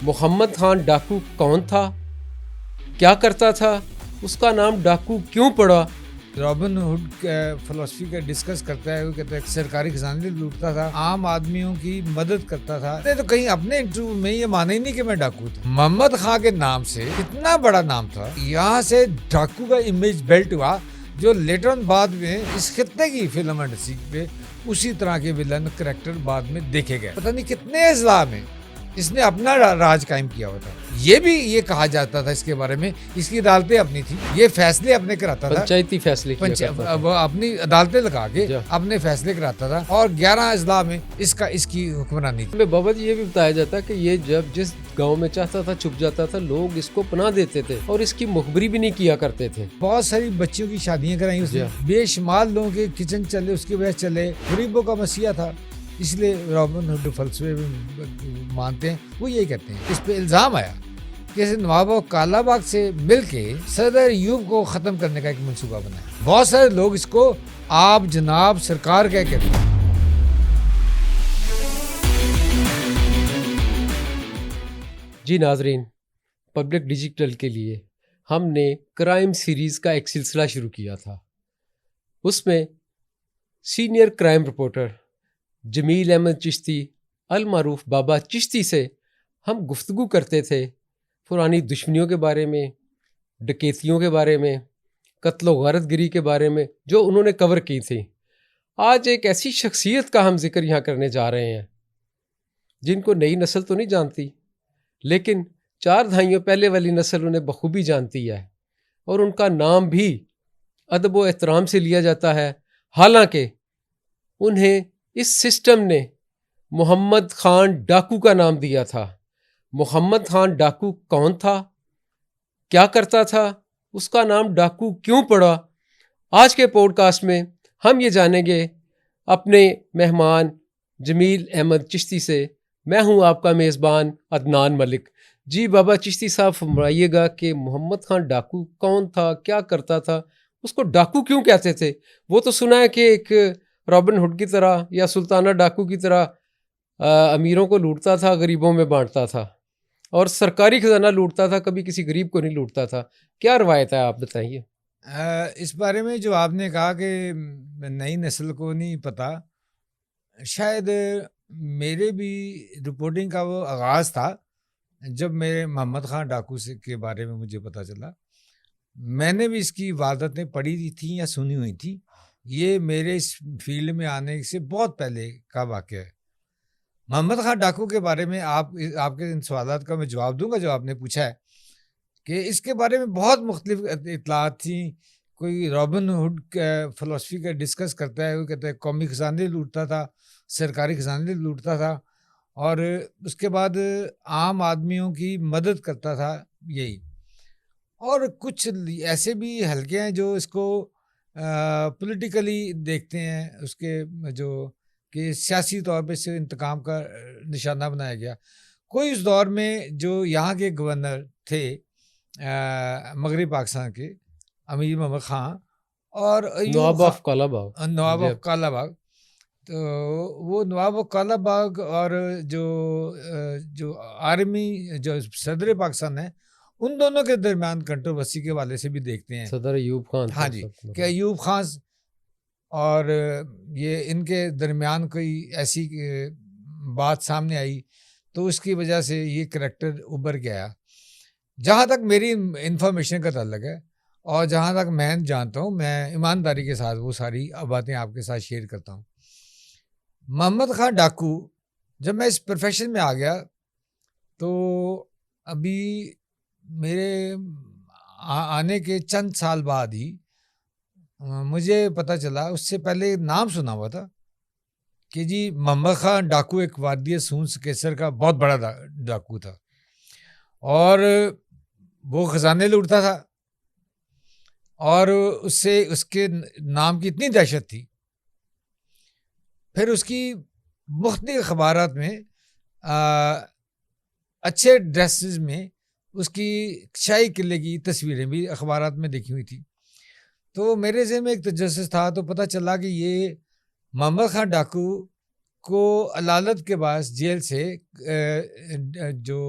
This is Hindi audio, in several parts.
मोहम्मद खान डाकू कौन था, क्या करता था, उसका नाम डाकू क्यों पड़ा। रॉबिन हुड फिलोसफी का डिस्कस करता है। वो कहता है सरकारी खजाने लूटता था, आम आदमियों की मदद करता था। नहीं तो कहीं अपने इंटरव्यू में ये माना ही नहीं कि मैं डाकू था। मोहम्मद खान के नाम से कितना बड़ा नाम था, यहाँ से डाकू का इमेज बेल्ट हुआ, जो लेटर ऑन बाद में इस खित्ते की फिल्म इंडस्ट्री पे उसी तरह के विलन कैरेक्टर बाद में देखे गए। पता नहीं कितने अजला में इसने अपना राज कायम किया हुआ था। ये भी ये कहा जाता था इसके बारे में, इसकी अदालतें अपनी थी, ये फैसले अपने कराता था, पंचायती फैसले अपनी अदालतें लगा के अपने फैसले कराता था, और 11 अजला में इसकी हुक्मरानी थी। बाबा जी ये भी बताया जाता है कि ये जब जिस गांव में चाहता था छुप जाता था, लोग इसको पनाह देते थे और इसकी मुखबरी भी नहीं किया करते थे। बहुत सारी बच्चियों की शादियां कराई उसने, बेशुमार लोगों के किचन चले, उसकी वजह चले, गरीबों का मसीहा था। इसलिए रॉबिन हुड फलसफे मानते हैं, वो यही कहते हैं। इस पे इल्जाम आया कि नवाब कालाबाग से मिलके सदर अय्यूब को खत्म करने का एक मंसूबा बनाया। बहुत सारे लोग इसको आप जनाब सरकार कह कहते हैं। जी नाजरीन, पब्लिक डिजिटल के लिए हमने क्राइम सीरीज का एक सिलसिला शुरू किया था। उसमें senior crime reporter Jameel Ahmed Chishti अल मारूफ बाबा चिश्ती से हम गुफ्तगू करते थे पुरानी दुश्मनियों के बारे में, डकैतियों के बारे में, कत्ल गारतगिरी के बारे में जो उन्होंने कवर की थी। आज एक ऐसी शख्सियत का हम जिक्र यहाँ करने जा रहे हैं जिनको नई नस्ल तो नहीं जानती, लेकिन 4 दहाइयों पहले वाली नस्ल उन्हें बखूबी जानती है और उनका नाम भी अदब व एहतराम से लिया जाता है। हालांकि उन्हें इस सिस्टम ने मोहम्मद खान डाकू का नाम दिया था। मोहम्मद खान डाकू कौन था, क्या करता था, उसका नाम डाकू क्यों पड़ा। आज के पॉडकास्ट में हम ये जानेंगे अपने मेहमान जमील अहमद चिश्ती से। मैं हूं आपका मेज़बान अदनान मलिक। जी बाबा चिश्ती साहब फरमाइएगा कि मोहम्मद खान डाकू कौन था, क्या करता था, उसको डाकू क्यों कहते थे। वो तो सुना है कि एक रॉबिन हुड की तरह या सुल्ताना डाकू की तरह अमीरों को लूटता था, गरीबों में बांटता था और सरकारी खजाना लूटता था, कभी किसी गरीब को नहीं लूटता था। क्या रवायत है, आप बताइए। इस बारे में जो आपने कहा कि नई नस्ल को नहीं पता, शायद मेरे भी रिपोर्टिंग का वो आगाज़ था जब मेरे मोहम्मद खान डाकू से के बारे में मुझे पता चला। मैंने भी इसकी वारदातें पढ़ी थी या सुनी हुई थी। ये मेरे इस फील्ड में आने से बहुत पहले का वाक़या है। मोहम्मद खान डाकू के बारे में आपके इन सवालात का मैं जवाब दूंगा जो आपने पूछा है, कि इसके बारे में बहुत मुख्तलिफ इतलात थी। कोई रॉबिन हुड फिलोसफी का डिस्कस करता है, वो कहता है कौमी खजाने लूटता था, सरकारी खजाने लूटता था, और उसके बाद आम आदमियों की मदद करता था। यही, और कुछ ऐसे भी हल्के हैं जो इसको पॉलिटिकली देखते हैं, उसके जो कि सियासी तौर पे से इंतकाम का निशाना बनाया गया। कोई उस दौर में जो यहाँ के गवर्नर थे मगरबी पाकिस्तान के, अमीर मोहम्मद खान और नवाब ऑफ कालाबाग, तो वो नवाब ऑफ कालाबाग और जो आर्मी जो सदर पाकिस्तान है, उन दोनों के दरमियान कंट्रोवर्सी के वाले से भी देखते हैं। सदर अय्यूब खान, हाँ जी, कि अय्यूब खान और ये इनके दरमियान कोई ऐसी बात सामने आई तो उसकी वजह से ये करैक्टर उभर गया। जहाँ तक मेरी इंफॉर्मेशन का ताल्लुक है और जहाँ तक मैं जानता हूँ, मैं ईमानदारी के साथ वो सारी बातें आपके साथ शेयर करता हूँ। मोहम्मद खान डाकू, जब मैं इस प्रोफेशन में आ गया तो अभी मेरे आने के चंद साल बाद ही मुझे पता चला, उससे पहले नाम सुना हुआ था कि जी मोहम्मद खान डाकू एक वादिय सूंस केसर का बहुत बड़ा डाकू था और वो खजाने लूटता था, और उससे उसके नाम की इतनी दहशत थी। फिर उसकी मुख्तलिफ अखबारात में अच्छे ड्रेसेस में उसकी शाही किले की तस्वीरें भी अखबारात में देखी हुई थी। तो मेरे ज़हन में एक तजस्सुस था, तो पता चला कि ये मोहम्मद खान डाकू को अदालत के पास जेल से जो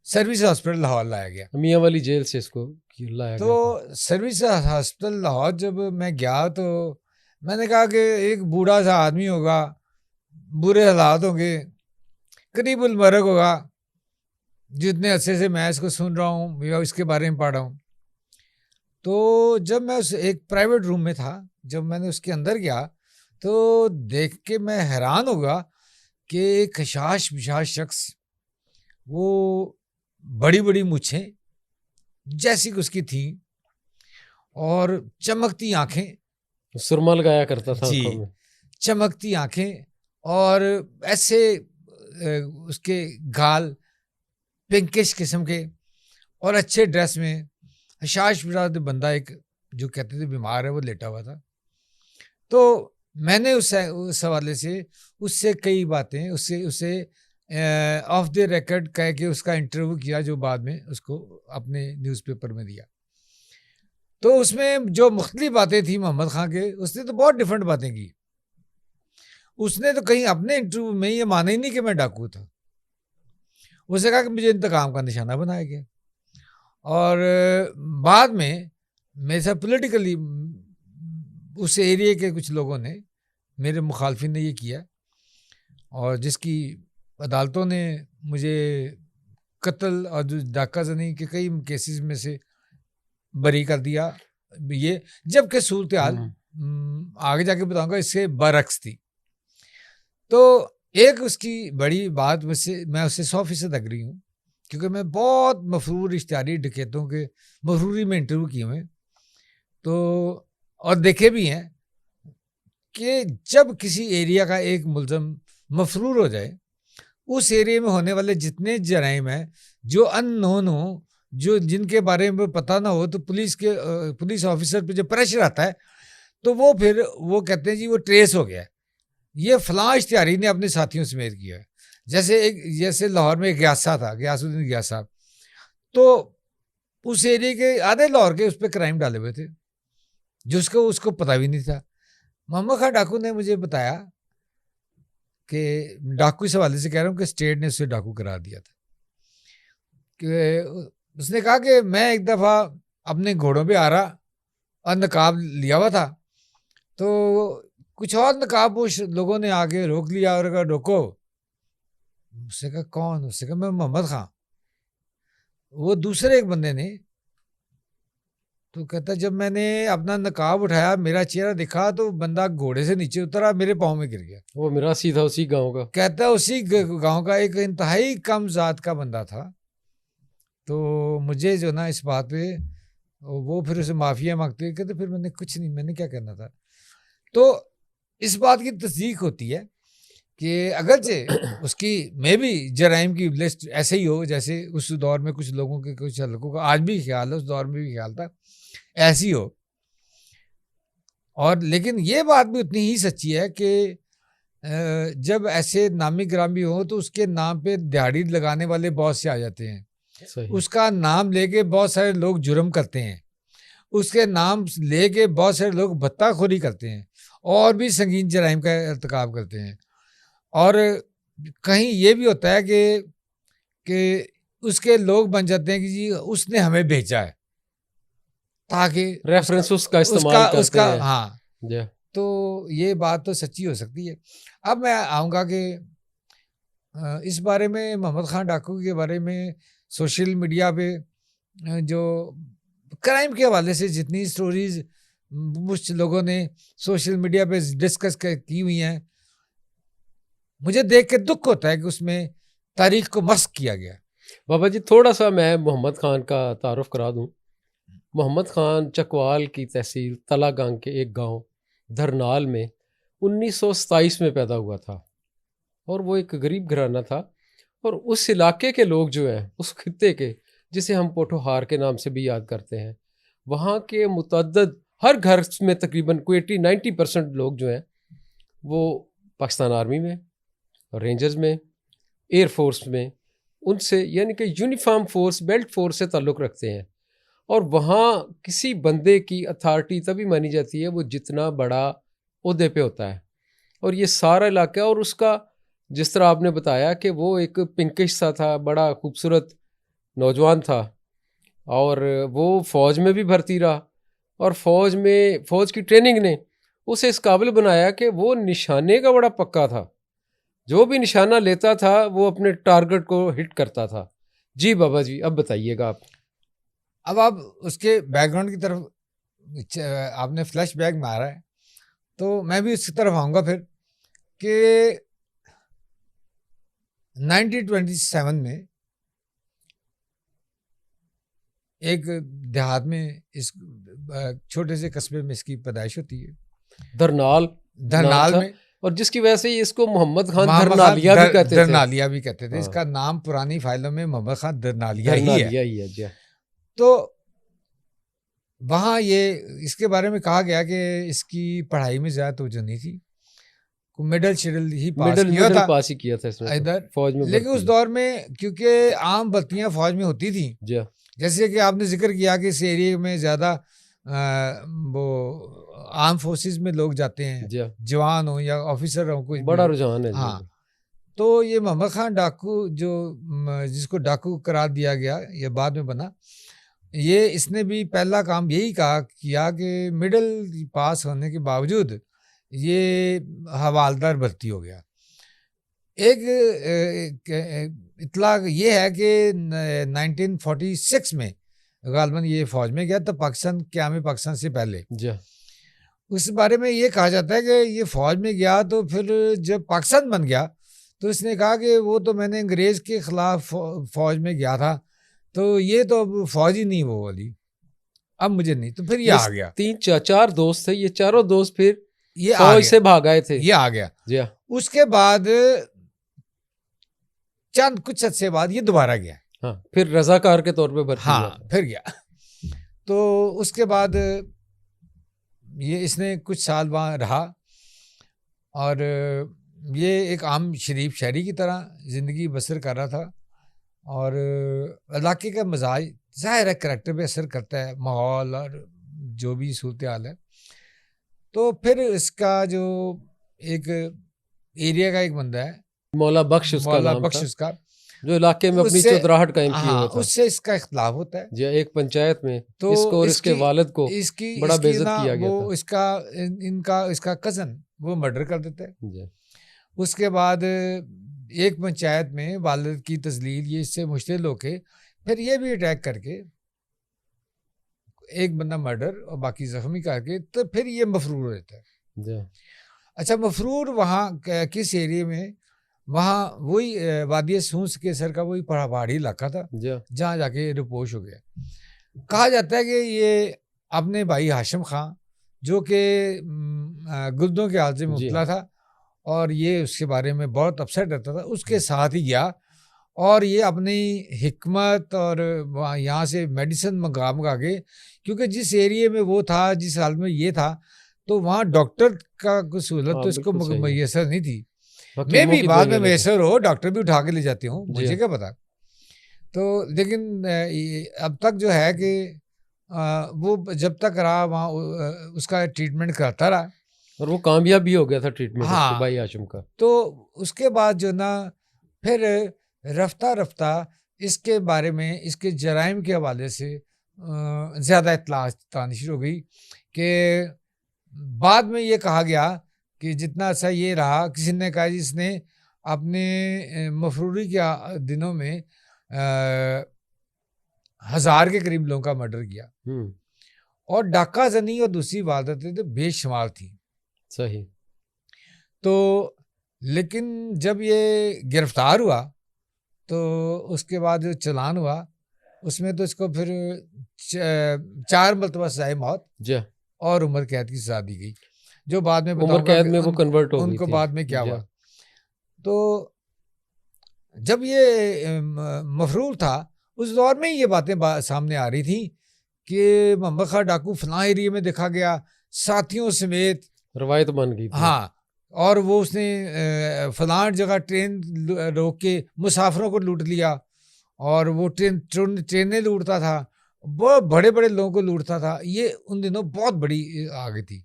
सर्विस हॉस्पिटल लाहौर लाया गया। मियाँ वाली जेल से इसको लाया गया था। तो सर्विस हॉस्पिटल लाहौर जब मैं गया तो मैंने कहा कि एक बूढ़ा सा आदमी होगा, बुरे हालात होंगे, करीब उलमरग होगा, जितने अच्छे से मैं इसको सुन रहा हूँ या इसके बारे में पढ़ रहा हूँ। तो जब मैं उस एक प्राइवेट रूम में था, जब मैंने उसके अंदर गया तो देख के मैं हैरान होगा कि एक हशाश विशाश शख्स, वो बड़ी बड़ी मूछें जैसी कि उसकी थी और चमकती आंखें, सुरमा लगाया करता था जी, आंखों में। चमकती आंखें और ऐसे उसके गाल पिंकिश किस्म के और अच्छे ड्रेस में, हशाश विशाश बंदा, एक जो कहते थे बीमार है, वो लेटा हुआ था। तो मैंने उस हवाले से उससे कई बातें उससे ऑफ द रिकॉर्ड कह के उसका इंटरव्यू किया, जो बाद में उसको अपने न्यूज़पेपर में दिया। तो उसमें जो मुख्तलिफ बातें थी मोहम्मद खान के, उसने तो बहुत डिफरेंट बातें की। उसने तो कहीं अपने इंटरव्यू में ये माना ही नहीं कि मैं डाकू था। उसने कहा कि मुझे इंतकाम का निशाना बनाया गया। और बाद में मेरे साथ पोलिटिकली उस एरिया के कुछ लोगों ने, मेरे मुखालफिन ने ये किया, और जिसकी अदालतों ने मुझे कत्ल और डाका जनी के कई केसेस में से बरी कर दिया। ये जबकि सूरत हाल आगे जाके बताऊंगा इससे बरक्स थी। तो एक उसकी बड़ी बात मुझसे, मैं उससे 100% एग्री हूँ, क्योंकि मैं बहुत मफरूर इश्तिहारी डकैतों के मफरूरी में इंटरव्यू किए हुए, तो और देखे भी हैं कि जब किसी एरिया का एक मुलजम मफरूर हो जाए, उस एरिया में होने वाले जितने जराइम हैं जो अननोन हो, जो जिनके बारे में पता ना हो, तो पुलिस ऑफिसर पे जो प्रेशर आता है तो वो फिर वो कहते हैं जी वो ट्रेस हो गया है, ये फलां इश्तिहारी ने अपने साथियों समेत किया है। जैसे लाहौर में एक ग्यासा था, गयासुद्दीन ग्यासा, तो उस एरिया के आधे लाहौर के उस पर क्राइम डाले हुए थे, जो उसको पता भी नहीं था। मोहम्मद खान डाकू ने मुझे बताया कि डाकू इस हवाले से कह रहा हूँ कि स्टेट ने उसे डाकू करा दिया था। कि उसने कहा कि मैं एक दफ़ा अपने घोड़ों पे आ रहा और नकाब लिया हुआ था, तो कुछ और नकाबपोश लोगों ने आके रोक लिया और कहा रोको। उससे कहा कौन? उससे कहा मैं मोहम्मद खान। वो दूसरे एक बंदे ने, तो कहता जब मैंने अपना नकाब उठाया, मेरा चेहरा दिखा, तो बंदा घोड़े से नीचे उतरा, मेरे पाँव में गिर गया। वो मेरा सीधा उसी गांव का, कहता उसी गांव का एक इंतहाई कम जात का बंदा था। तो मुझे जो ना इस बात पे वो फिर उसे माफिया मांगते, कहते फिर मैंने कुछ नहीं, मैंने क्या करना था। तो इस बात की तस्दीक होती है कि अगरचे उसकी मे भी जराइम की लिस्ट ऐसे ही हो जैसे उस दौर में कुछ लोगों के, कुछ हल्कों का आज भी ख्याल है, उस दौर में भी ख्याल था, ऐसी हो। और लेकिन ये बात भी उतनी ही सच्ची है कि जब ऐसे नामी ग्रामी हो तो उसके नाम पे दिहाड़ी लगाने वाले बहुत से आ जाते हैं। सही। उसका नाम लेके बहुत सारे लोग जुर्म करते हैं, उसके नाम लेके बहुत सारे लोग भत्ताखोरी करते हैं और भी संगीन जराइम का इर्तिकाब करते हैं। और कहीं ये भी होता है कि उसके लोग बन जाते हैं कि जी उसने हमें भेजा है, ताकि रेफरेंस उसका इस्तेमाल करते हैं। हाँ, तो ये बात तो सच्ची हो सकती है। अब मैं आऊँगा कि इस बारे में, मोहम्मद खान डाकू के बारे में सोशल मीडिया पे जो क्राइम के हवाले से जितनी स्टोरीज कुछ लोगों ने सोशल मीडिया पे डिस्कस की हुई हैं, मुझे देख के दुख होता है कि उसमें तारीख को मस्क किया गया। बाबा जी थोड़ा सा मैं मोहम्मद खान का तारुफ करा दूं। मोहम्मद खान चकवाल की तहसील तलागंग के एक गांव धरनाल में 1927 में पैदा हुआ था, और वो एक गरीब घराना था। और उस इलाके के लोग जो हैं, उस खित्ते के, जिसे हम पोठोहार के नाम से भी याद करते हैं, वहाँ के मुतअद्दिद हर घर में तकरीबन कोई 80-90% लोग जो हैं वो पाकिस्तान आर्मी में, रेंजर्स में, एयरफोर्स में, उनसे यानी कि यूनिफॉर्म फोर्स, बेल्ट फोर्स से ताल्लुक़ रखते हैं। और वहाँ किसी बंदे की अथॉरिटी तभी मानी जाती है वो जितना बड़ा ओहदे पे होता है। और ये सारा इलाका, और उसका जिस तरह आपने बताया कि वो एक पिंकिश सा था, बड़ा खूबसूरत नौजवान था, और वो फ़ौज में भी भर्ती रहा, और फ़ौज की ट्रेनिंग ने उसे इस काबिल बनाया कि वो निशाने का बड़ा पक्का था। जो भी निशाना लेता था वो अपने टारगेट को हिट करता था। जी बाबा जी, अब बताइएगा आप। अब आप उसके बैकग्राउंड की तरफ आपने फ्लैशबैक मारा है, तो मैं भी उसकी तरफ आऊँगा फिर कि 1927 में एक देहात में इस छोटे से कस्बे में इसकी पैदाइश होती है, धरनाल नाम धरनाल था, में। और जिसकी वजह से इसको मोहम्मद खान मोहम्मद खान धरनालिया भी कहते थे। दरनालिया भी कहते थे। हाँ, इसका नाम पुरानी फाइलों में मोहम्मद खान दरनालिया ही है। धरनालिया ही है जी। तो वहाँ ये इसके बारे में कहा गया कि इसकी पढ़ाई में ज़्यादा तवज्जो नहीं थी, मिडल शिडल ही पास किया मिडल था पास ही किया था इसने तो, इधर। फौज में लेकिन उस भर्ती। दौर में क्योंकि आम भर्तियाँ फौज में होती थी, जी जैसे कि आपने जिक्र किया कि इस एरिया में ज़्यादा वो आर्म फोर्सेस में लोग जाते हैं, जी, जवान हो या ऑफिसर हो, कुछ भी बड़ा हो। रुझान है जी। हाँ, तो ये मोहम्मद खान डाकू जो जिसको डाकू करार दिया गया, ये बाद में बना, ये इसने भी पहला काम यही किया कि मिडिल पास होने के बावजूद ये हवालदार भर्ती हो गया। एक इतला ये है कि 1946 में गालबन ये फौज में गया, तो पाकिस्तान क़याम पाकिस्तान से पहले। जी उस बारे में ये कहा जाता है कि ये फौज में गया, तो फिर जब पाकिस्तान बन गया तो इसने कहा कि वो तो मैंने अंग्रेज के खिलाफ फौज में गया था, तो ये तो अब फौज ही नहीं वो वाली, अब मुझे नहीं, तो फिर ये आ गया। 3-4 दोस्त थे, ये चारों दोस्त फिर ये आ फौज गया, से भाग आए थे। ये आ गया। जी उसके बाद चंद कुछ अर्से बाद ये दोबारा गया। हाँ, फिर रजाकार के तौर पे भर्ती हुआ हाँ, था। फिर गया। तो उसके बाद ये इसने कुछ साल वहाँ रहा, और ये एक आम शरीफ शहरी की तरह ज़िंदगी बसर कर रहा था, और इलाके का मिजाज ज़ाहिर है करैक्टर पे असर करता है, माहौल और जो भी सूरत हाल है। तो फिर इसका जो एक एरिया का एक बंदा है, मौला बख्श उसका मौला नाम बख्श था, उसका, जो इलाके में अपनी उससे चौधराहट कायम किए हाँ हुआ था। उससे इसका इख्तलाफ होता है। जी, एक पंचायत में तो इसको और इसके वालिद को इसकी बड़ा इसकी बेइज्जत ना किया गया वो था। इसका कज़न वो मर्डर कर देता है। जी उसके बाद एक पंचायत में वालिद की तजलील, ये इससे मुश्तिल होके फिर ये भी अटैक करके एक बंदा मर्डर और बाकी जख्मी करके, तो फिर ये मफरूर हो जाता है। जी अच्छा, मफरूर वहाँ किस एरिया में, वहाँ वही वादिय सूंस के सर का वही पहाड़ी इलाका था, जी जहाँ जाके रिपोश हो गया। कहा जाता है कि ये अपने भाई हाशिम खां, जो कि गुर्दों के हाल से जी मुब्तला था, और ये उसके बारे में बहुत अपसेट रहता था, उसके साथ ही गया, और ये अपनी हिकमत और वहाँ यहाँ से मेडिसिन मंगा के, क्योंकि जिस एरिया में वो था, जिस हाल में ये था, तो वहाँ डॉक्टर का कोई सहूलत हाँ, तो इसको बिल्कुल सही है। मैसर नहीं थी। हकीमों मैं भी की बाद में दवाइयाँ लेके। मैसर हो, डॉक्टर भी उठा के ले जाते हूँ, जी मुझे क्या पता। तो लेकिन अब तक जो है कि वो जब तक रहा वहाँ उसका ट्रीटमेंट करता रहा, और वो कामयाब भी हो गया था ट्रीटमेंट उसके हाँ। भाई हाशिम का। तो उसके बाद जो ना फिर रफ्ता रफ्ता इसके बारे में, इसके जराइम के हवाले से ज़्यादा इत्तला आनी शुरू हो गई, कि बाद में ये कहा गया कि जितना अच्छा ये रहा, किसी ने कहा जिसने अपने मफरूरी के दिनों में 1000 के करीब लोगों का मर्डर किया, और डाका जनी और दूसरी वारदातें तो बेशुमार थी। सही। तो लेकिन जब ये गिरफ्तार हुआ, तो उसके बाद जो चलान हुआ, उसमें तो इसको फिर 4 मरतबा सजाए मौत जी और उम्र कैद की सजा दी गई, जो बाद में उम्र बताऊंगा कैद कि में वो कन्वर्ट हो गई उनको थी। बाद में क्या जी हुआ। तो जब ये मफरूर था, उस दौर में ही ये बातें सामने आ रही थी कि मोहम्मद खां डाकू फलां एरिया में देखा गया, साथियों समेत, रवायत बन गई थी। हाँ, और वो उसने फलां जगह ट्रेन रोक के मुसाफिरों को लूट लिया, और वो ट्रेनें लूटता था, बहुत बड़े बड़े लोगों को लूटता था। ये उन दिनों बहुत बड़ी आ गई थी।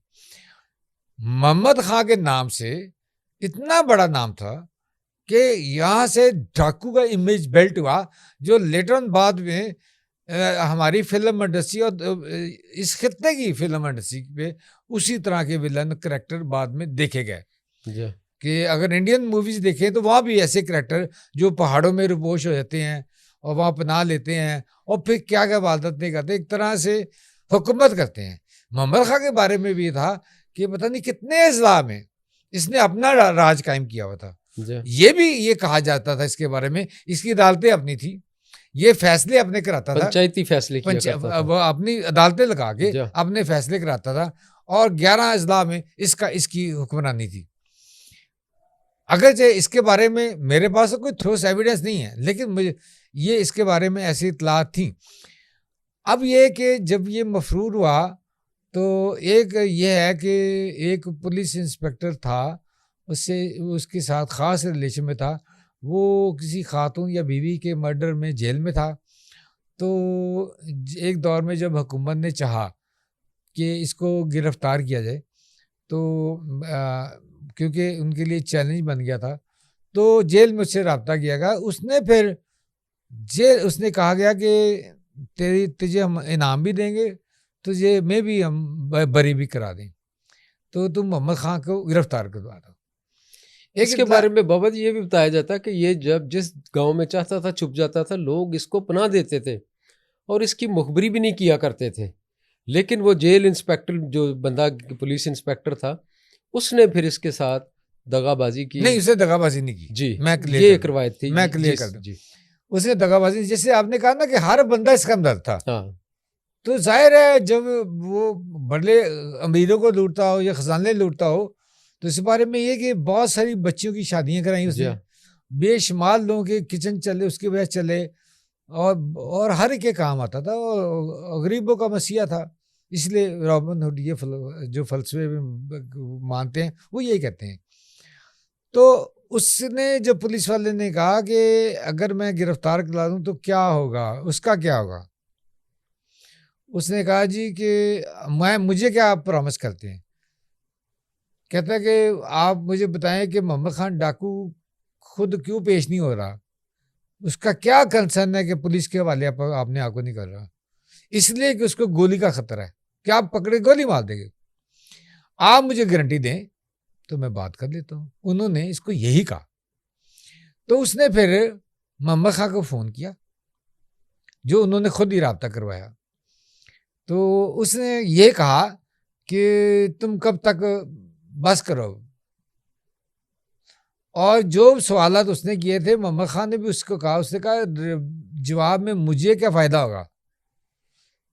मोहम्मद खां के नाम से इतना बड़ा नाम था कि यहाँ से डाकू का इमेज बिल्ट हुआ, जो लेटर ऑन बाद में हमारी फिल्म इंडस्ट्री और इस खित्ते की फिल्म इंडस्ट्री पे उसी तरह के विलन करेक्टर बाद में देखे गए। कि अगर इंडियन मूवीज देखें तो वहाँ भी ऐसे करेक्टर जो पहाड़ों में रुपोश हो जाते हैं और वहाँ पनाह लेते हैं और फिर क्या क्या वारदात नहीं करते, एक तरह से हुकूमत करते हैं। मोहम्मद खां के बारे में भी था कि पता नहीं कितने अजला में इसने अपना राज कायम किया हुआ था। ये भी ये कहा जाता था इसके बारे में, इसकी अदालतें अपनी थी, ये फैसले अपने कराता था, पंचायती फैसले अपनी अदालतें लगा के अपने फैसले कराता था और 11 अजला में इसकी हुक्मरानी थी। अगर इसके बारे में मेरे पास तो कोई ठोस एविडेंस नहीं है, लेकिन मुझे ये इसके बारे में ऐसी इतलात थी। अब ये कि जब ये मफरूर हुआ तो एक ये है कि एक पुलिस इंस्पेक्टर था, उसके साथ ख़ास रिलेशन में था, वो किसी खातून या बीवी के मर्डर में जेल में था। तो एक दौर में जब हुकूमत ने चाहा कि इसको गिरफ्तार किया जाए तो क्योंकि उनके लिए चैलेंज बन गया था, तो जेल में उससे रब्ता किया गया। उसने कहा गया कि तुझे हम इनाम भी देंगे, तुझे में भी हम बरी भी करा दें, तो तुम मोहम्मद खां को गिरफ्तार करवा दो। इसके बारे में बाबा जी ये भी बताया जाता कि ये जब जिस गांव में चाहता था छुप जाता था, लोग इसको पनाह देते थे और इसकी मुखबरी भी नहीं किया करते थे। लेकिन वो जेल इंस्पेक्टर जो बंदा पुलिस इंस्पेक्टर था, उसने फिर इसके साथ दगाबाजी की। नहीं, उसने दगाबाजी नहीं की जी, मैं ये एक रवायत थी, मैं क्लियर कर दूं। उसने दगाबाजी, जैसे आपने कहा ना कि हर बंदा इसका हमदर्द था। हाँ। तो जाहिर है जब वो बड़े अमीरों को लूटता हो या खजाने लूटता हो, तो इस बारे में ये कि बहुत सारी बच्चियों की शादियां कराई उसने, बेशुमार लोगों के किचन चले, उसकी वजह चले, और हर के काम आता था और गरीबों का मसीहा था। इसलिए रॉबिन हुड ये जो फलसफे में मानते हैं वो यही कहते हैं। तो उसने जब पुलिस वाले ने कहा कि अगर मैं गिरफ्तार करा दूं तो क्या होगा, उसका क्या होगा, उसने कहा जी कि मुझे क्या आप प्रॉमिस करते हैं। कहता है कि आप मुझे बताएं कि मोहम्मद खान डाकू खुद क्यों पेश नहीं हो रहा, उसका क्या कंसर्न है कि पुलिस के हवाले आपने आपको नहीं कर रहा। इसलिए कि उसको गोली का खतरा है कि आप पकड़े गोली मार देंगे, आप मुझे गारंटी दें तो मैं बात कर लेता हूं। उन्होंने इसको यही कहा। तो उसने फिर मोहम्मद खान को फोन किया, जो उन्होंने खुद ही राब्ता करवाया। तो उसने ये कहा कि तुम कब तक बस करो, और जो सवालात उसने किए थे मोहम्मद खान ने भी उसको कहा, उसने कहा जवाब में मुझे क्या फ़ायदा होगा।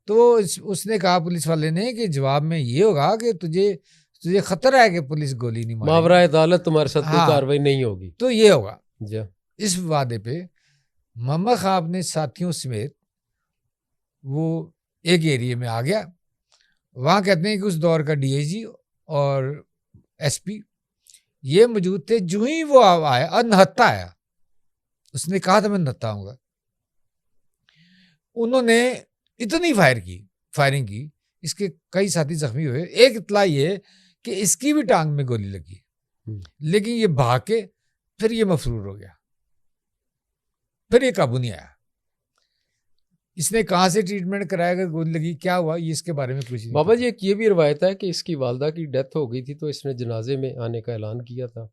तो उसने कहा पुलिस वाले ने कि जवाब में ये होगा कि तुझे खतरा है कि पुलिस गोली नहीं मारेगी, मावरा अदालत तुम्हारे साथ कोई कार्रवाई नहीं होगी, तो ये होगा। इस वादे पे मोहम्मद खान अपने साथियों समेत वो एक एरिया में आ गया। वहाँ कहते हैं कि उस दौर का डीआईजी और एसपी ये मौजूद थे। जो ही वो आया और नहत्ता आया, उसने कहा था मैं नहत्ता आऊंगा। उन्होंने इतनी फायरिंग की, इसके कई साथी जख्मी हुए। एक इतला ये कि इसकी भी टांग में गोली लगी, लेकिन ये भाग के फिर ये मफरूर हो गया, फिर ये काबू नहीं आया। इसने कहाँ से ट्रीटमेंट कराया, अगर गोली लगी क्या हुआ, ये इसके बारे में कुछ नहीं। बाबा जी एक ये भी रवायत है कि इसकी वालदा की डेथ हो गई थी, तो इसने जनाजे में आने का ऐलान किया था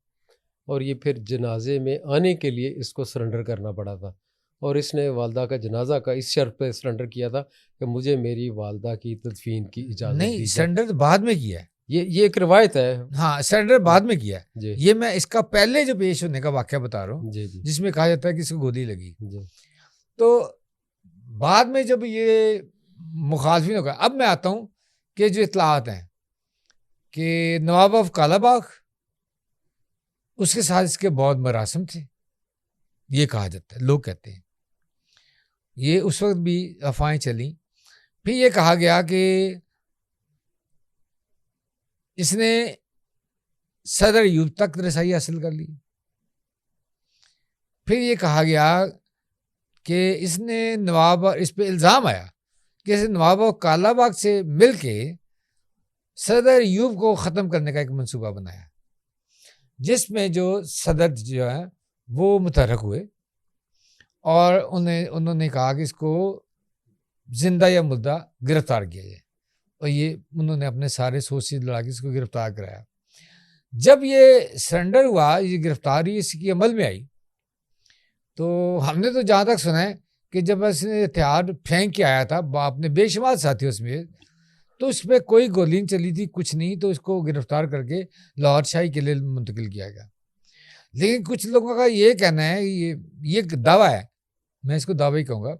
और ये फिर जनाजे में आने के लिए इसको सरेंडर करना पड़ा था। और इसने वालदा का जनाजा का इस शर्त पर सरेंडर किया था कि मुझे मेरी वालदा की तदफीन की इजाज़त नहीं, सरेंडर बाद में किया है। ये एक रवायत है। हाँ, सरेंडर बाद में किया है। ये मैं इसका पहले जो पेश होने का वाक़या बता रहा हूँ, जिसमें कहा जाता है कि इसको गोली लगी। तो बाद में जब ये मुखालफिन हो गया, अब मैं आता हूँ कि जो इतलात हैं कि नवाब ऑफ कालाबाग, उसके साथ इसके बहुत मरासम थे, ये कहा जाता है, लोग कहते हैं। ये उस वक्त भी अफवाहें चली। फिर ये कहा गया कि इसने सदर यूब तक रसाई हासिल कर ली। फिर ये कहा गया कि इसने इस पे इल्ज़ाम आया कि इसने नवाब कालाबाग से मिलके सदर यूब को ख़त्म करने का एक मंसूबा बनाया, जिसमें जो सदर जो है वो मुतहर्रिक हुए और उन्होंने कहा कि इसको जिंदा या मुर्दा गिरफ्तार किया जाए, और ये उन्होंने अपने सारे सोर्सेज लड़ा के इसको गिरफ्तार कराया। जब ये सरेंडर हुआ, ये गिरफ्तारी इसकी अमल में आई, तो हमने तो जहाँ तक सुना है कि जब इसने हथियार फेंक के आया था अपने बेशुमार साथियों समेत, तो इस पर कोई गोली नहीं चली थी, कुछ नहीं, तो इसको गिरफ्तार करके लाहौर शाही किले मुंतकिल किया गया। लेकिन कुछ लोगों का ये कहना है, ये दावा है, मैं इसको दावा ही कहूँगा,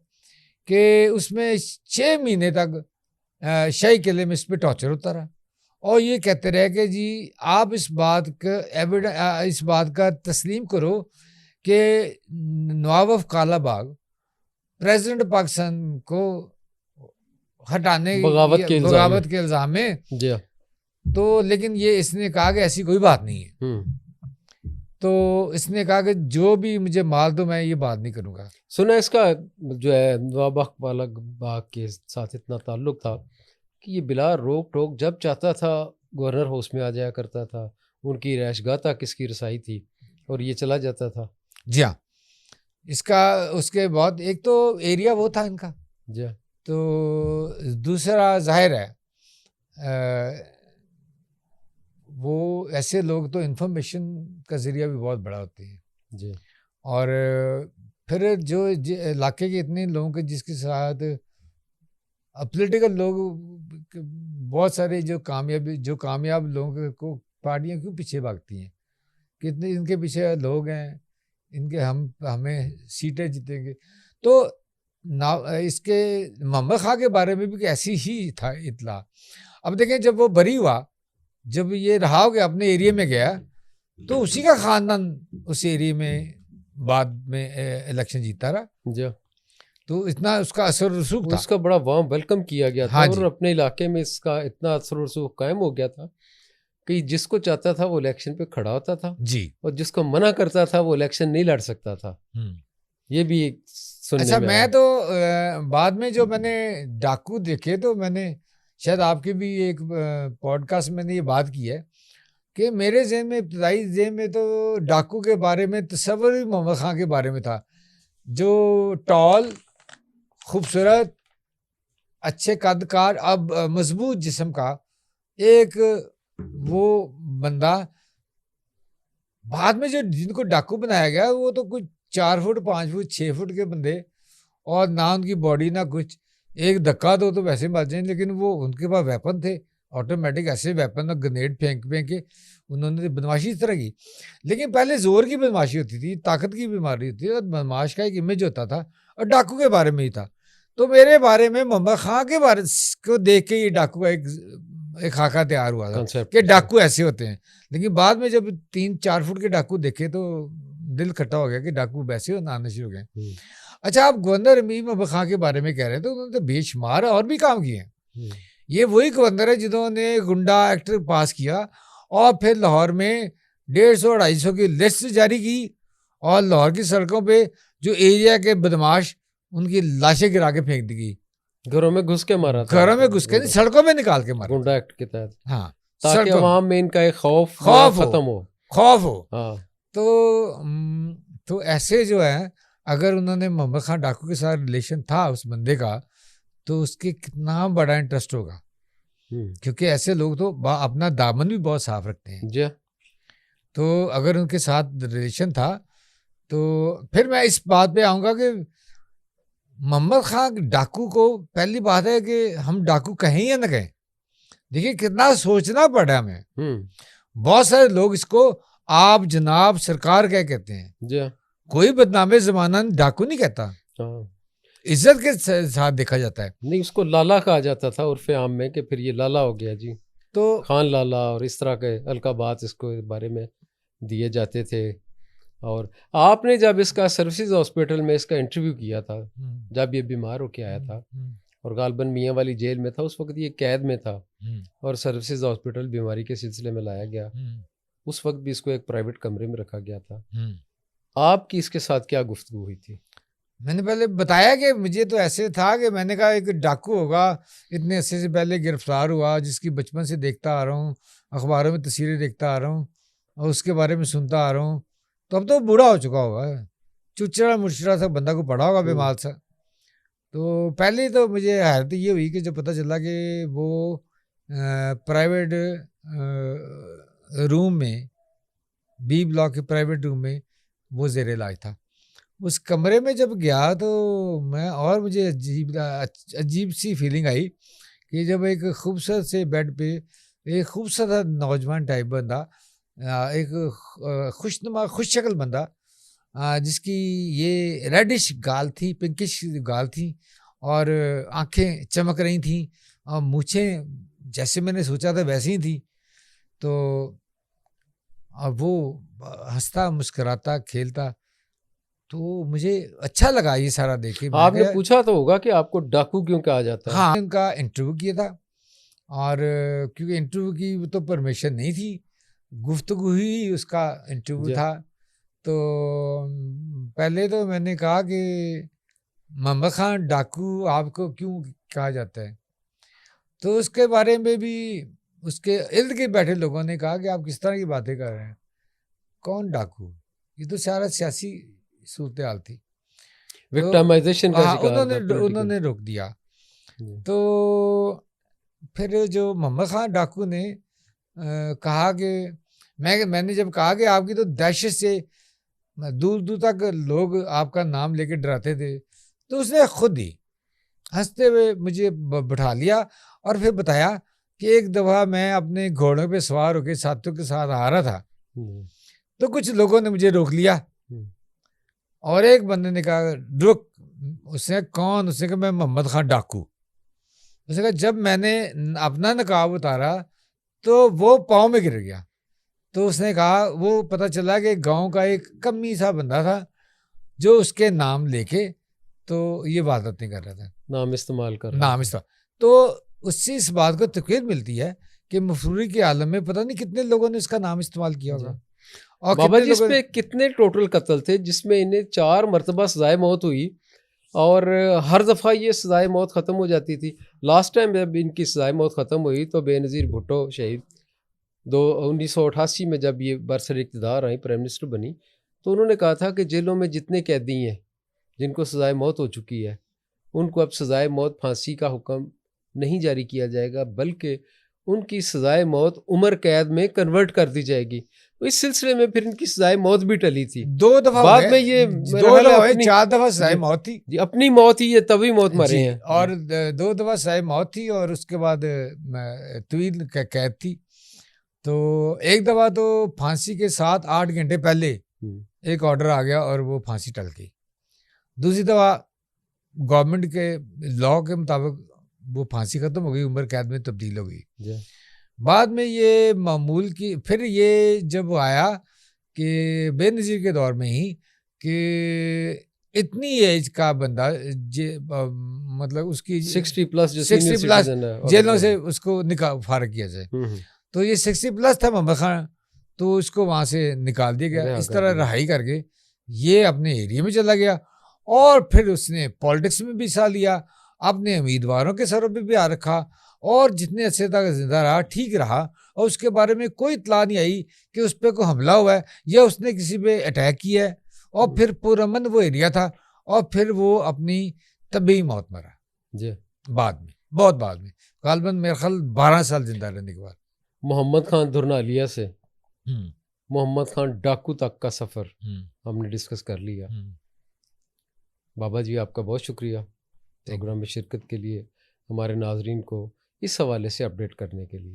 कि उसमें 6 महीने तक शाही किले में इस पर टॉर्चर होता रहा, और ये कहते रहे कि जी आप इस बात का तस्लीम करो कि नवाब ऑफ कालाबाग प्रेसिडेंट पाकिस्तान को हटाने बगावत के इल्जाम में, जी हाँ। तो लेकिन ये इसने कहा कि ऐसी कोई बात नहीं है। तो इसने कहा कि जो भी मुझे मार दो, मैं ये बात नहीं करूँगा। सुना इसका जो है नवाब कालाबाग के साथ इतना ताल्लुक था कि ये बिला रोक टोक जब चाहता था गवर्नर हाउस में आ जाया करता था, उनकी रैशगाह तक किसकी रसाई थी, और ये चला जाता था। जी हाँ, इसका उसके बाद एक तो एरिया वो था इनका, जी हाँ। तो दूसरा जाहिर है वो ऐसे लोग तो इन्फॉर्मेशन का ज़रिया भी बहुत बड़ा होते हैं जी। और फिर जो इलाके के इतने लोगों के जिसके साथ पॉलिटिकल लोग बहुत सारे जो कामयाब लोगों को पार्टियां क्यों पीछे भागती हैं, कितने इनके पीछे लोग हैं, इनके हमें सीटें जीतेंगे। तो इसके मोहम्मद खां के बारे में भी ऐसी ही था इतला। अब देखें, जब वो बरी हुआ, जब ये रहा हो गया अपने एरिया में गया, तो उसी का खानदान उस एरिया में बाद में इलेक्शन जीता रहा। जी। तो इतना उसका असर रसूख था, उसका बड़ा वार्म वेलकम किया गया था। हाँ और अपने इलाके में इसका इतना असर रसूख कायम हो गया था कि जिसको चाहता था वो इलेक्शन पे खड़ा होता था जी, और जिसको मना करता था वो इलेक्शन नहीं लड़ सकता था। ये भी एक सुनने अच्छा, में मैं तो बाद में जो मैंने डाकू देखे, तो मैंने शायद आपके भी एक पॉडकास्ट में ये बात की है कि मेरे ज़हन में, इब्तदाई ज़हन में तो डाकू के बारे में तस्वर ही मोहम्मद खां के बारे में था, जो टॉल, खूबसूरत, अच्छे कदकार, अब मजबूत जिस्म का एक वो बंदा। बाद में जो जिनको डाकू बनाया गया वो तो कुछ 4 फुट 5 फुट 6 फुट के बंदे, और ना उनकी बॉडी ना कुछ, एक धक्का दो तो वैसे मर जाए। लेकिन वो उनके पास वेपन थे, ऑटोमेटिक ऐसे वेपन, और ग्रेनेड फेंक के उन्होंने बदमाशी इस तरह की। लेकिन पहले जोर की बदमाशी होती थी, ताकत की बीमारी होती थी, और बदमाश का एक इमेज होता था, और डाकू के बारे में ही था। तो मेरे बारे में मोहम्मद खां के बारे को देख के ये डाकू का एक खाका तैयार हुआ था कि डाकू ऐसे होते हैं। लेकिन बाद में जब 3-4 फुट के डाकू देखे तो दिल खट्टा हो गया कि डाकू वैसे हो आने शुरू हो गए। अच्छा, आप गवर्नर अमीर मोहम्मद खां के बारे में कह रहे हैं, तो उन्होंने तो बेशुमार और भी काम किए हैं। ये वही गवर्नर है जिन्होंने गुंडा एक्ट पास किया, और फिर लाहौर में 150-250 की लिस्ट जारी की, और लाहौर की सड़कों पे जो एरिया के बदमाश, उनकी लाशें गिरा के फेंक दी गई, घरों में घुस के मारा था, घरों में घुस के नहीं, सड़कों में निकाल के मारा, गुंडा एक्ट के तहत। हाँ, ताकि अवाम में इनका एक खौफ खत्म हो। हाँ। तो ऐसे जो है, अगर उन्होंने मोहम्मद खां डाकू के साथ रिलेशन था उस बंदे का, तो उसके कितना बड़ा इंटरेस्ट होगा, क्योंकि ऐसे लोग तो अपना दामन भी बहुत साफ रखते हैं जी। तो अगर उनके साथ रिलेशन था, तो फिर मैं इस बात पे आऊँगा कि मोहम्मद खां डाकू को, पहली बात है कि हम डाकू कहें या न कहें, देखिए कितना सोचना पड़ा हमें। बहुत सारे लोग इसको आप जनाब सरकार क्या कहते हैं जी। कोई बदनामे जमाना डाकू नहीं कहता, इज्जत के साथ देखा जाता है। नहीं, उसको लाला कहा जाता था उर्फे आम में, कि फिर ये लाला हो गया जी, तो खान लाला और इस तरह के अलकाबात इसको बारे में दिए जाते थे। और आपने जब इसका सर्विसेज हॉस्पिटल में इसका इंटरव्यू किया था, जब ये बीमार होके आया था और गालबन मियाँ वाली जेल में था, उस वक्त ये कैद में था और सर्विसेज हॉस्पिटल बीमारी के सिलसिले में लाया गया, उस वक्त भी इसको एक प्राइवेट कमरे में रखा गया था। आपकी इसके साथ क्या गुफ्तगू हुई थी? मैंने पहले बताया कि मुझे तो ऐसे था कि मैंने कहा एक डाकू होगा, इतने अरसे से पहले गिरफ्तार हुआ, जिसकी बचपन से देखता आ रहा हूँ, अखबारों में तस्वीरें देखता आ रहा हूँ और उसके बारे में सुनता आ रहा हूँ तो अब तो बूढ़ा हो चुका होगा, चुचड़ा मुचड़ा सा बंदा को पड़ा होगा बेमाल सा। तो पहले तो मुझे हैरत ये हुई कि जब पता चला कि वो प्राइवेट रूम में, बी ब्लॉक के प्राइवेट रूम में वो ज़ेर इलाज था। उस कमरे में जब गया तो मुझे अजीब सी फीलिंग आई कि जब एक खूबसूरत से बेड पे एक खूबसूरत नौजवान टाइप बंदा, एक खुशनुमा खुश शक्ल बंदा, जिसकी ये रेडिश गाल थी, पिंकिश गाल थी, और आंखें चमक रही थी, और मूछें जैसे मैंने सोचा था वैसी ही थी। तो अब वो हंसता मुस्कुराता खेलता, तो मुझे अच्छा लगा ये सारा देख के। आपने पूछा तो होगा कि आपको डाकू क्यों कहा जाता है? हाँ, उनका इंटरव्यू किया था, और क्योंकि इंटरव्यू की तो परमिशन नहीं थी, गुफ्तगू ही उसका इंटरव्यू था। तो पहले तो मैंने कहा कि मोहम्मद खान डाकू आपको क्यों कहा जाता है? तो उसके बारे में भी उसके इर्द गिर्द बैठे लोगों ने कहा कि आप किस तरह की बातें कर रहे हैं, कौन डाकू? ये तो सारा सियासी सूरत हाल थी, विक्टिमाइजेशन का शिकार था, उन्होंने रोक दिया। तो फिर जो मोहम्मद खान डाकू ने कहा कि मैंने जब कहा कि आपकी तो दहशत से दूर दूर तक लोग आपका नाम लेके डराते थे, तो उसने खुद ही हंसते हुए मुझे बैठा लिया और फिर बताया कि एक दफ़ा मैं अपने घोड़ों पे सवार होकर साथियों के साथ आ रहा था, तो कुछ लोगों ने मुझे रोक लिया, और एक बंदे ने कहा रुक। उसने कौन? उसने कहा मैं मोहम्मद खान डाकू। उसने कहा जब मैंने अपना नकाब उतारा तो वो पाँव में गिर गया। तो उसने कहा वो पता चला कि गांव का एक कमी सा बंदा था जो उसके नाम लेके तो ये वारदात नहीं कर रहा था, नाम इस्तेमाल कर रहा नाम इस्तेमाल। तो उससे इस बात को तकरीर मिलती है कि मफरूरी के आलम में पता नहीं कितने लोगों ने इसका नाम इस्तेमाल किया होगा। और बाबा जी, इस पे कितने टोटल कत्ल थे जिसमें इन्हें 4 मरतबा सजाए मौत हुई, और हर दफ़ा ये सजाए मौत ख़त्म हो जाती थी। लास्ट टाइम जब इनकी सजाए मौत ख़त्म हुई तो बेनज़ीर भुट्टो शहीद 1988 में जब ये बरसर इक़्तिदार आई, प्राइम मिनिस्टर बनी, तो उन्होंने कहा था कि जेलों में जितने कैदी हैं जिनको सजाए मौत हो चुकी है, उनको अब सजाए मौत फांसी का हुक्म नहीं जारी किया जाएगा, बल्कि उनकी सजाए मौत उम्र कैद में कन्वर्ट कर दी जाएगी। तो इस सिलसिले में फिर इनकी सजाए मौत भी टली थी। 2 दफ़ा बाद में ये 4 दफ़ा सजाए मौत थी जी, अपनी मौत ही ये तभी मौत मरे हैं, और 2 दफ़ा सजाए मौत थी, और उसके बाद तवील कैद थी। तो एक दफ़ा तो फांसी के 7-8 घंटे पहले एक ऑर्डर आ गया और वो फांसी टल गई। दूसरी दफ़ा गवर्नमेंट के लॉ के मुताबिक वो फांसी खत्म हो गई, उम्र कैद में तब्दील हो गई। बाद में ये मामूल की फिर ये जब आया कि बेनज़ीर के दौर में ही कि इतनी एज का बंदा मतलब उसकी 60 प्लस जेलों से उसको फारिग किया जाए, तो ये 60 प्लस था मोहम्मद खान, तो उसको वहाँ से निकाल दिया गया। इस तरह रहाई करके ये अपने एरिया में चला गया, और फिर उसने पॉलिटिक्स में भी हिस्सा लिया, अपने उम्मीदवारों के सरों पे भी आ रखा, और जितने अच्छे तक जिंदा रहा ठीक रहा, और उसके बारे में कोई इत्तला नहीं आई कि उस पर कोई हमला हुआ है या उसने किसी पे अटैक किया है। और फिर पुरअमन वो एरिया था, और फिर वो अपनी तबीयी मौत मरा जी, बाद में, बहुत बाद में, गालबन मेरे ख्याल 12 साल जिंदा रहने के बाद। मोहम्मद खान धुरनालिया से मोहम्मद खान डाकू तक का सफ़र हमने डिस्कस कर लिया। बाबा जी, आपका बहुत शुक्रिया प्रोग्राम में शिरकत के लिए, हमारे नाजरीन को इस हवाले से अपडेट करने के लिए।